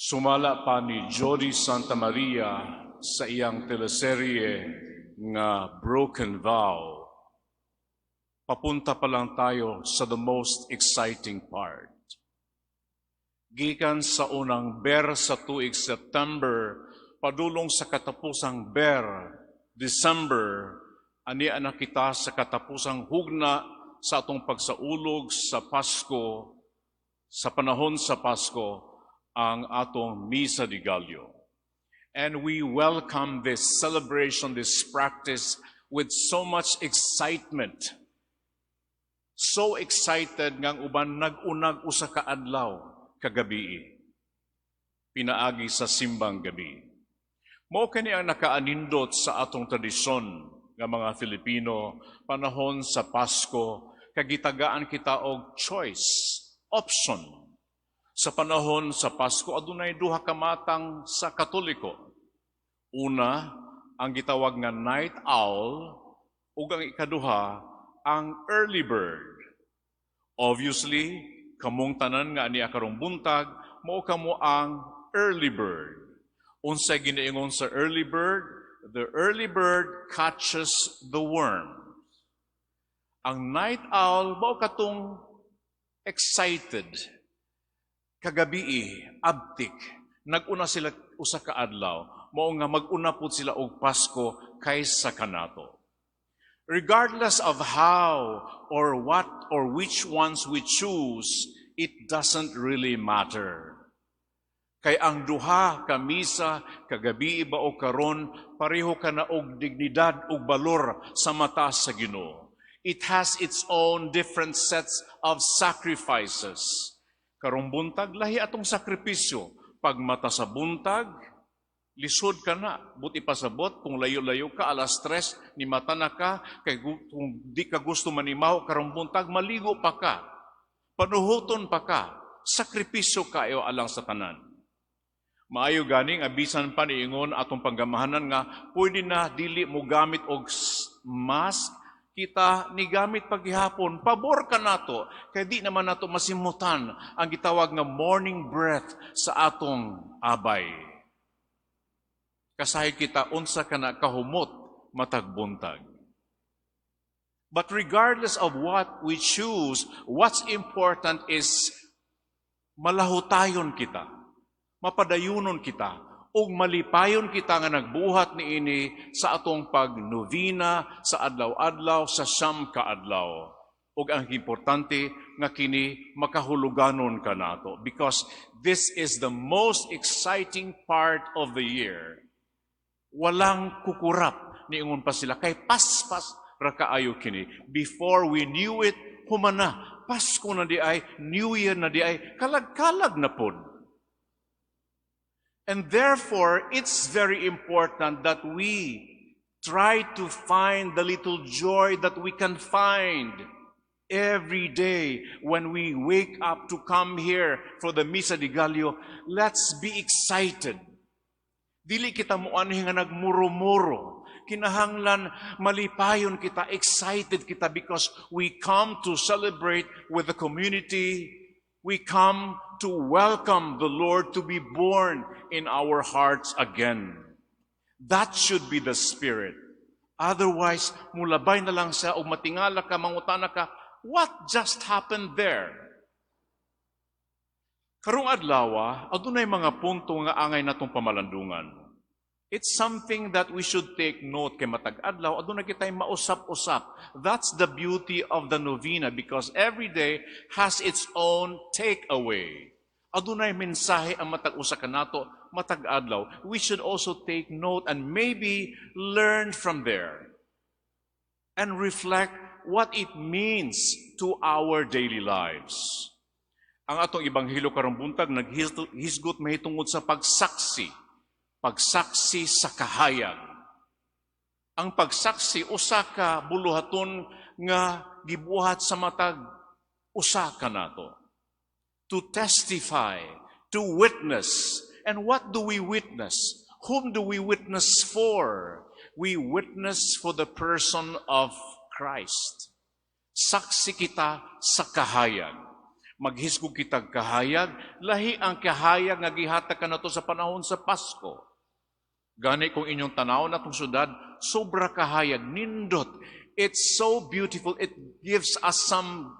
Sumala pa ni Jody Santa Maria sa iyang teleserye nga Broken Vow. Papunta pa lang tayo sa the most exciting part. Gikan sa unang ber sa tuig September, padulong sa katapusang ber, December, ani anak kita sa katapusang hugna sa atong pagsaulog sa Pasko, sa panahon sa Pasko, ang atong Misa de Gallo. And we welcome this celebration, this practice with so much excitement. So excited ngang uban nag-unag usa ka adlaw kagabi. Pinaagi sa simbang gabi. Mao kani ang nakaanindot sa atong tradisyon nga mga Filipino panahon sa Pasko kagitagaan kita og choice, option. Sa panahon sa Pasko, adunay duha ka matang sa Katoliko. Una, ang gitawag nga night owl, ug ang ikaduha, ang early bird. Obviously, kamong tanan nga niya karong buntag, mao kamo ang early bird. Unsay ginaingon sa early bird? The early bird catches the worm. Ang night owl, mao katong excited. Kagabi, abtik, nag-una sila usa ka adlaw, mao nga mag-una pud sila og Pasko kaysa kanato. Regardless of how or what or which ones we choose, it doesn't really matter. Kay ang duha ka misa, kagabi ba o karon, pareho ka na og dignidad ug balor sa mata sa Ginoo. It has its own different sets of sacrifices. Karong buntag, lahi atong sakripisyo. Pag mata sa buntag, lisod ka na. Buti pasabot, kung layo-layo ka, alas 3, ni mata na ka, kay kung di ka gusto manimaw, karong buntag, maligo pa ka. Panuhuton pa ka. Sakripisyo kayo alang sa tanan. Maayo ganing, abisan pa niingon atong panggamahanan nga, pwede na dili mo gamit og mask, kita ni gamit paghihapon, pabor ka nato, kaya di naman nato masimutan ang gitawag nga morning breath sa atong abay. Kasahay kita, unsa ka na kahumot, matagbuntag. But regardless of what we choose, what's important is malahutayon kita, mapadayunon kita, ug malipayon kita nga nagbuhat niini sa atong pagnovena sa adlaw-adlaw sa siyam ka adlaw. Ug ang importante nga kini makahuluganon ka nato because this is the most exciting part of the year. Walang kukurap niingon pa sila kay paspas ra kaayo kini. Before we knew it, humana Pasko na di ay, New Year na di ay, kalag-kalag na pod. And therefore, it's very important that we try to find the little joy that we can find every day when we wake up to come here for the Misa de Gallo. Let's be excited. Dili kita muanhi nga nagmuro-muro. Kinahanglan malipayon kita, excited kita because we come to celebrate with the community. We come to welcome the Lord to be born in our hearts again. That should be the spirit. Otherwise, mulabay na lang siya o matingala ka, mangutana ka, what just happened there? Karong adlaw, adunay mga punto nga angay natong pamalandungan. It's something that we should take note kay matag adlaw aduna kitay mausap-usap. That's the beauty of the novena because every day has its own takeaway. Adunay mensahe ang matag usa kanato matag adlaw. We should also take note and maybe learn from there and reflect what it means to our daily lives. Ang atong ibanghelo karong buntag naghisgot mahitungod sa pagsaksi sa kahayag. Ang pagsaksi, usa ka buluhaton nga gibuhat sa matag, usa ka nato. To testify, to witness. And what do we witness? Whom do we witness for? We witness for the person of Christ. Saksi kita sa kahayag. maghisgog kitag kahayag, lahi ang kahayag nga gihatag kanato sa panahon sa Pasko. Gani kung inyong tanaw na itong syudad, sobra kahayag, nindot. It's so beautiful. It gives us some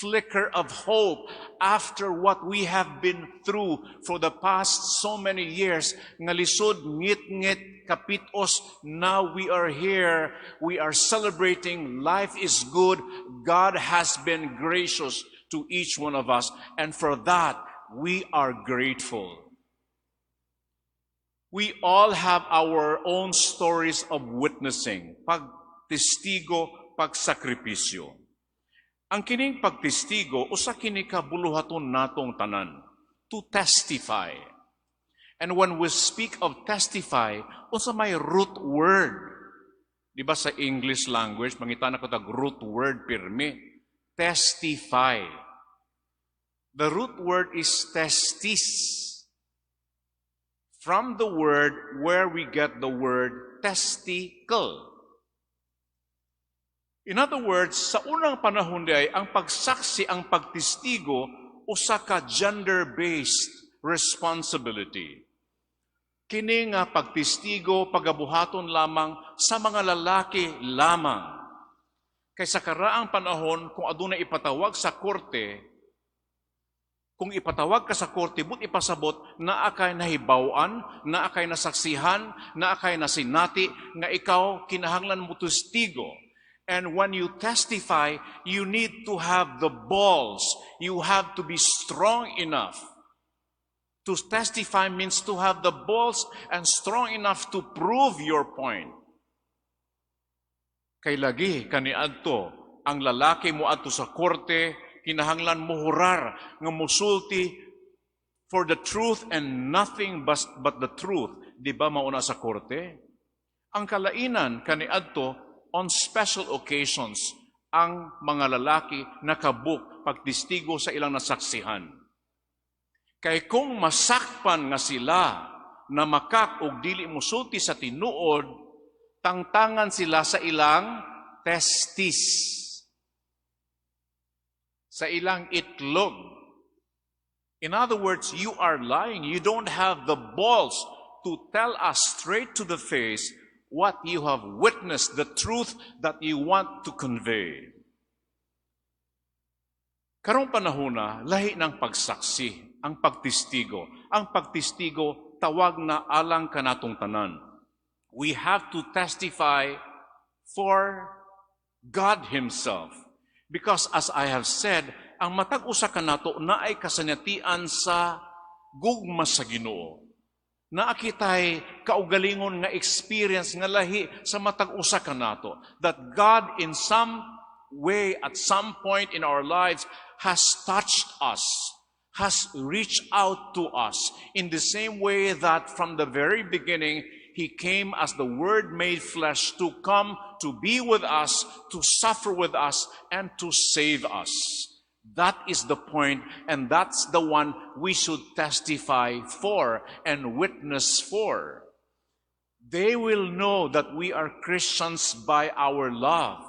flicker of hope after what we have been through for the past so many years. Nga lisod, ngit-ngit, kapitos, now we are here. We are celebrating. Life is good. God has been gracious to each one of us. And for that, we are grateful. We all have our own stories of witnessing, pagtestigo, pagsakripisyo. Ang kining pagtestigo, usa kini ka buluhaton natong tanan, to testify. And when we speak of testify, usa may root word. Di ba sa English language, mangita na ko tag root word pirmi, testify. The root word is testis. From the word where we get the word testicle. In other words, sa unang panahon ay ang pagsaksi, ang pagtestigo, usa ka gender-based responsibility. Kini nga pagtestigo, pagabuhaton lamang sa mga lalaki lamang. Kay sa karaang panahon, kung adunay ipatawag sa korte, kung ipatawag ka sa korte, but ipasabot na akay nahibawan, na akay nasaksihan, na akay nasinati, nga ikaw kinahanglan mo testigo. And when you testify, you need to have the balls. You have to be strong enough. To testify means to have the balls and strong enough to prove your point. Kay lagi kaniadto, ang lalaki mo adto sa korte, kinahanglan muhurar nga musulti for the truth and nothing but the truth. Di ba mauna sa korte? Ang kalainan kaniadto, on special occasions, ang mga lalaki nakabuk pagtestigo sa ilang nasaksihan. Kay kung masakpan nga sila na makak og dili musulti sa tinuod, tangtangan sila sa ilang testis. Sa ilang itlog. In other words, you are lying. You don't have the balls to tell us straight to the face what you have witnessed, the truth that you want to convey. Karong panahona, lahi ng pagsaksi, ang pagtestigo. Ang pagtestigo, tawag na alang kanatong tanan. We have to testify for God Himself. Because as I have said, ang matag usa kanato na ay kasanatian sa gugma sa Ginoo. Naakitay kaugalingon nga experience nga lahi sa matag usa kanato that God in some way at some point in our lives has touched us, has reached out to us in the same way that from the very beginning He came as the Word made flesh to come to be with us, to suffer with us, and to save us. That is the point, and that's the one we should testify for and witness for. They will know that we are Christians by our love.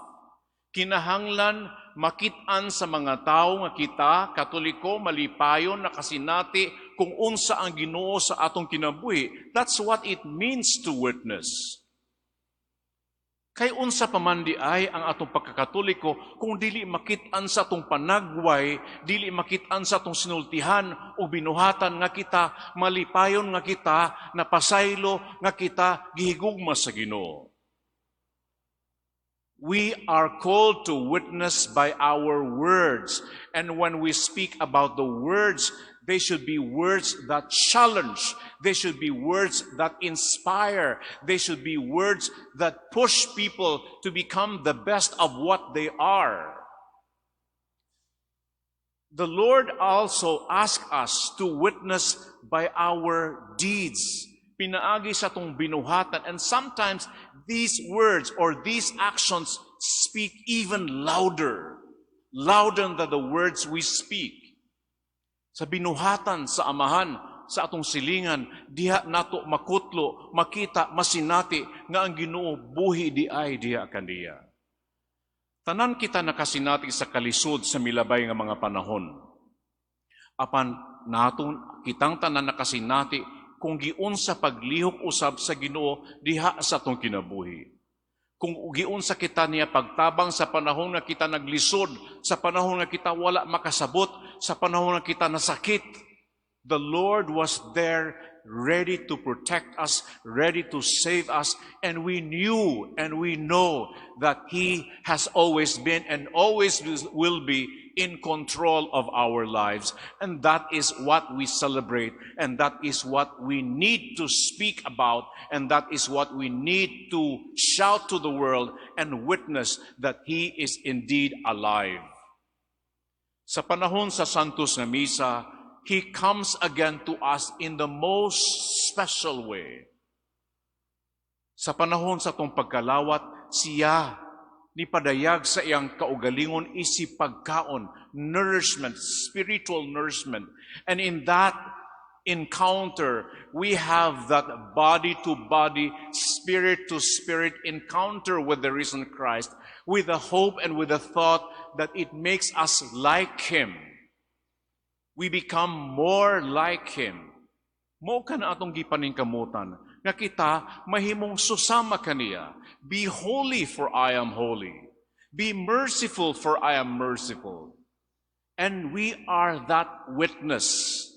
Kinahanglan makit-an sa mga tao nga kita, Katoliko, malipayon, nakasinati, kung unsa ang Ginoo sa atong kinabuhi. That's what it means to witness. Kay unsa pa man di ay ang atong pagkakatoliko kung dili makit-an sa atong panagway, dili makit-an sa atong sinultihan o binuhatan nga kita, malipayon nga kita, napasaylo nga kita, gihigugma sa Ginoo. We are called to witness by our words. And when we speak about the words, they should be words that challenge. They should be words that inspire. They should be words that push people to become the best of what they are. The Lord also asks us to witness by our deeds. Pinaagi sa tong binuhatan. And sometimes these words or these actions speak even louder than the words we speak. Sa binuhatan, sa amahan, sa atong silingan, diha nato makutlo, makita, masinati, nga ang Ginoo buhi di ay diha kandiya. Tanan kita nakasinati sa kalisod sa milabay nga mga panahon. Apan naton kitang tanan nakasinati kung giunsa paglihok usab sa Ginoo diha sa atong kinabuhi. Kung giunsa kita niya pagtabang sa panahon nga kita naglisod, sa panahon nga kita wala makasabot, sa panahon nga kita nasakit, the Lord was there ready to protect us, ready to save us, and we knew and we know that He has always been and always will be in control of our lives. And that is what we celebrate, and that is what we need to speak about, and that is what we need to shout to the world and witness that He is indeed alive. Sa panahon sa Santos nga Misa, He comes again to us in the most special way. Sa panahon sa tong pagkalawat, siya ni padayag sa iyang kaugalingon isip pagkaon, nourishment, spiritual nourishment. And in that encounter, we have that body-to-body, spirit-to-spirit encounter with the risen Christ, with the hope and with the thought that it makes us like Him. We become more like Him. Mo ka na atong gipaningkamutan, nga kita mahimong susama kaniya. Be holy for I am holy. Be merciful for I am merciful. And we are that witness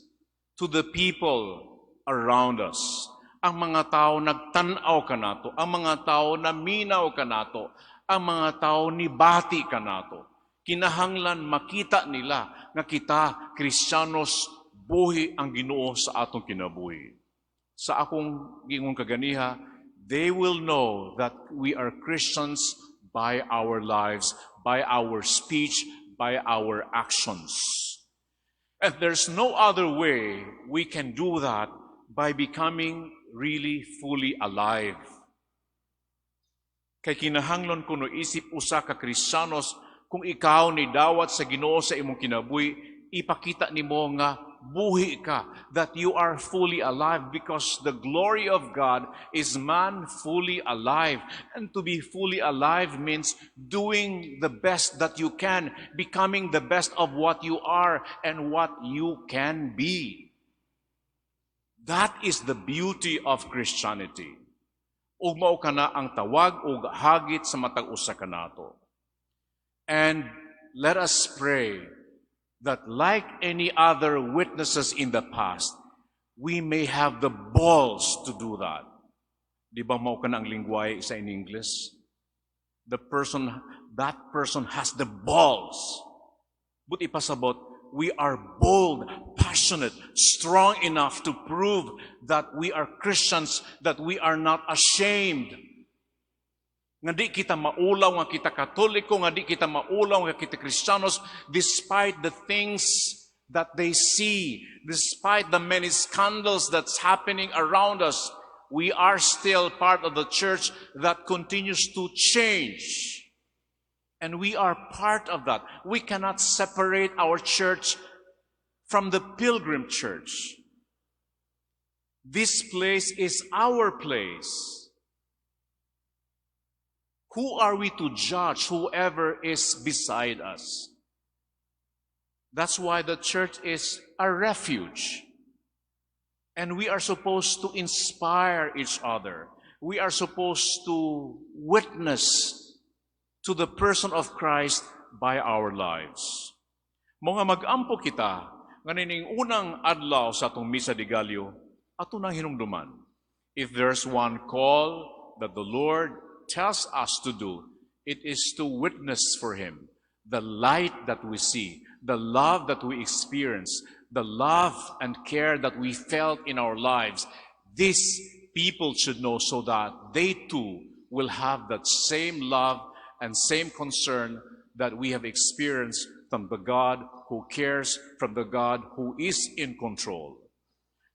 to the people around us. Ang mga tao nagtanaw ka nato, ang mga tao naminaw ka nato, ang mga tao nibati ka nato. Kinahanglan makita nila nga kita, Kristiyanos, buhi ang Ginoo sa atong kinabuhi. Sa akong gingon kaganiha, they will know that we are Christians by our lives, by our speech, by our actions. And there's no other way we can do that by becoming really fully alive. Kay kinahanglan kuno isip usa ka Kristiyanos, kung ikaw ni dawat sa Ginoo sa imong kinabuhi, ipakita nimo nga buhi ka, that you are fully alive, because the glory of God is man fully alive. And to be fully alive means doing the best that you can, becoming the best of what you are and what you can be. That is the beauty of Christianity. Ug mao kana ang tawag ug hagit sa matag usa kanato. And let us pray that like any other witnesses in the past, we may have the balls to do that. Di ba mao ka na ang lingwahe sa in English? That person has the balls. But ipasabot, we are bold, passionate, strong enough to prove that we are Christians, that we are not ashamed. Nga di kita maulaw, nga kita Katoliko, nga di kita maulaw, nga kita Kristiyanos, despite the things that they see, despite the many scandals that's happening around us, we are still part of the church that continues to change. And we are part of that. We cannot separate our church from the pilgrim church. This place is our place. Who are we to judge whoever is beside us? That's why the church is a refuge. And we are supposed to inspire each other. We are supposed to witness to the person of Christ by our lives. Mga mag-ampo kita, nganing unang adlaw sa atong Misa de Gallo, ato nang hinumduman. If there's one call that the Lord tells us to do, it is to witness for Him. The light that we see, the love that we experience, the love and care that we felt in our lives, these people should know so that they too will have that same love and same concern that we have experienced from the God who cares, from the God who is in control.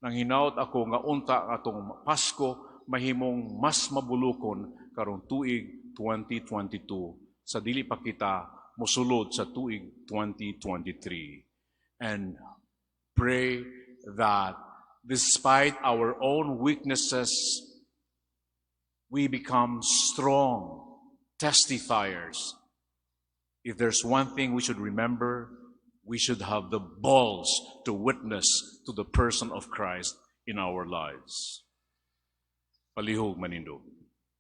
Nang hinaut ako nga unta atong Pasko, mahimong mas mabulukon karong tuig 2022 sa dili pa kita mosulod sa tuig 2023. And pray that despite our own weaknesses, we become strong testifiers. If there's one thing we should remember, we should have the balls to witness to the person of Christ in our lives. Palihog manindog.